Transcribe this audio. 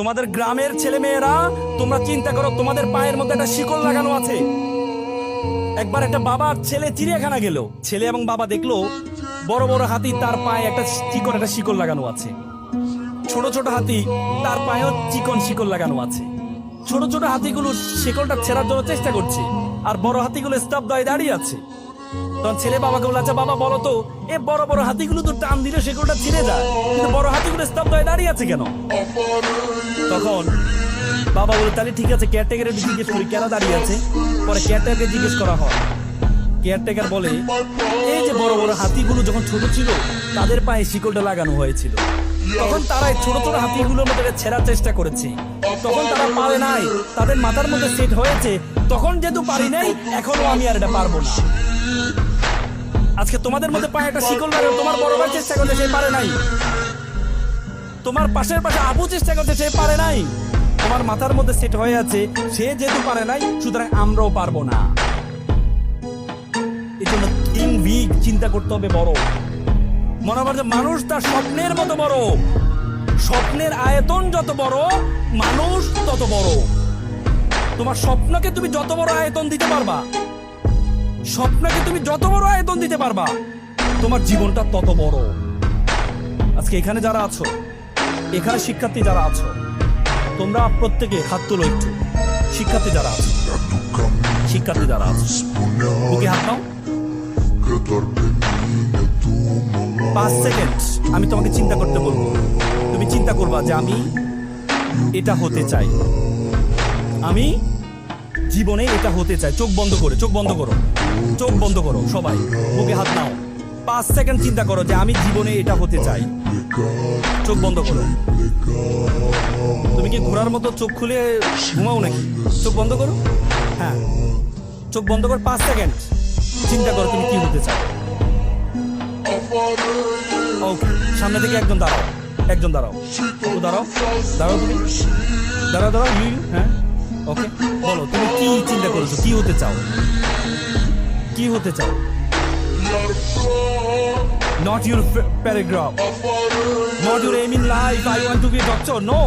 তোমাদের গ্রামের ছেলে মেয়েরা, তোমরা চিন্তা করো, তোমাদের পায়ের মধ্যে একটা শিকল লাগানো আছে। একবার একটা বাবার ছেলে চিড়িয়াখানা গেল, ছেলে এবং বাবা দেখলো বড় বড় হাতি, তার পায়ে একটা চিকন একটা শিকল লাগানো আছে। ছোট ছোট হাতি, তার পায়েও চিকন শিকল লাগানো আছে। ছোট ছোট হাতিগুলো শিকলটা ছেড়ার জন্য চেষ্টা করছে, আর বড় হাতিগুলো স্তব্ধ হয়ে দাঁড়িয়ে আছে। তখন ছেলে বাবাকে বলে, আচ্ছা বাবা বলো তো, এ বড় বড় হাতিগুলো তো টান দিলে শিকলটা ছিঁড়ে যায়, কিন্তু বড় হাতিগুলো স্তব্ধ হয়ে দাঁড়িয়ে আছে কেন? তখন বাবা বলে, তাহলে ঠিক আছে, কেয়ারটেকারের জিজ্ঞেস করি কেন দাঁড়িয়ে আছে। পরে কেয়ারটেকারকে জিজ্ঞেস করা হয়। কেয়ারটেকার বলে, এই যে বড় বড় হাতিগুলো যখন ছোট ছিল তাদের পায়ে শিকলটা লাগানো হয়েছিল, তখন তারা ছোট ছোট হাতিগুলোর মধ্যে ছেড়ার চেষ্টা করেছে, তখন তারা পারে নাই, তাদের মাথার মধ্যে সেট হয়েছে। তখন যেহেতু পারি নাই, এখনো আমি আর এটা পারবো না। আজকে তোমাদের মধ্যে পায়ে একটা শিকল লাগানো, তোমার বড় ভাই চেষ্টা করতে সে পারে নাই, তোমার পাশের পাশে আবু চেষ্টা করতে সে পারে নাই, তোমার মাথার মধ্যে সেট হয়ে আছে, সে যেহেতু পারে নাই, সুতরাং আমরাও পারবো না। এই জন্য থিঙ্ক বিগ, চিন্তা করতে হবে বড়। মনে হবে যে মানুষ তার স্বপ্নের মতো বড়, স্বপ্নের আয়তন যত বড়, মানুষ তত বড়। তোমার স্বপ্নকে তুমি যত বড় আয়তন দিতে পারবা, স্বপ্নকে তুমি যত বড় আয়তন দিতে পারবা, তোমার জীবনটা তত বড়। আজকে এখানে যারা আছো, এখানে শিক্ষার্থী যারা আছো, তোমরা প্রত্যেকে হাত তুলো একটু। শিক্ষার্থী যারা আছো, শিক্ষার্থী যারা আছো, বুকে হাত নাও। 5 সেকেন্ড আমি তোমাকে চিন্তা করতে বলবো, তুমি চিন্তা করবা যে আমি এটা হতে চাই, আমি জীবনে এটা হতে চাই। চোখ বন্ধ করে, চোখ বন্ধ করো, চোখ বন্ধ করো, সবাই বুকে হাত নাও। 5 সেকেন্ড চিন্তা করো যে আমি জীবনে এটা হতে চাই। চোখ বন্ধ করো। তুমি কি ঘোড়ার মতো চোখ খুলে ঘুমাও নাকি? চোখ বন্ধ করো। হ্যাঁ, চোখ বন্ধ করো। 5 সেকেন্ড চিন্তা করো তুমি কি হতে চাও। ওকে, সামনে থেকে একজন দাঁড়াও, একজন দাঁড়াও, দাঁড়াও, দাঁড়াও, তুমি দাঁড়াও, দাঁড়াও, হ্যাঁ, ওকে, বলো তুমি কি চিন্তা করেছো, কি হতে চাও, কি হতে চাও? Not your paragraph, not your aim in life. I want to be a doctor. No.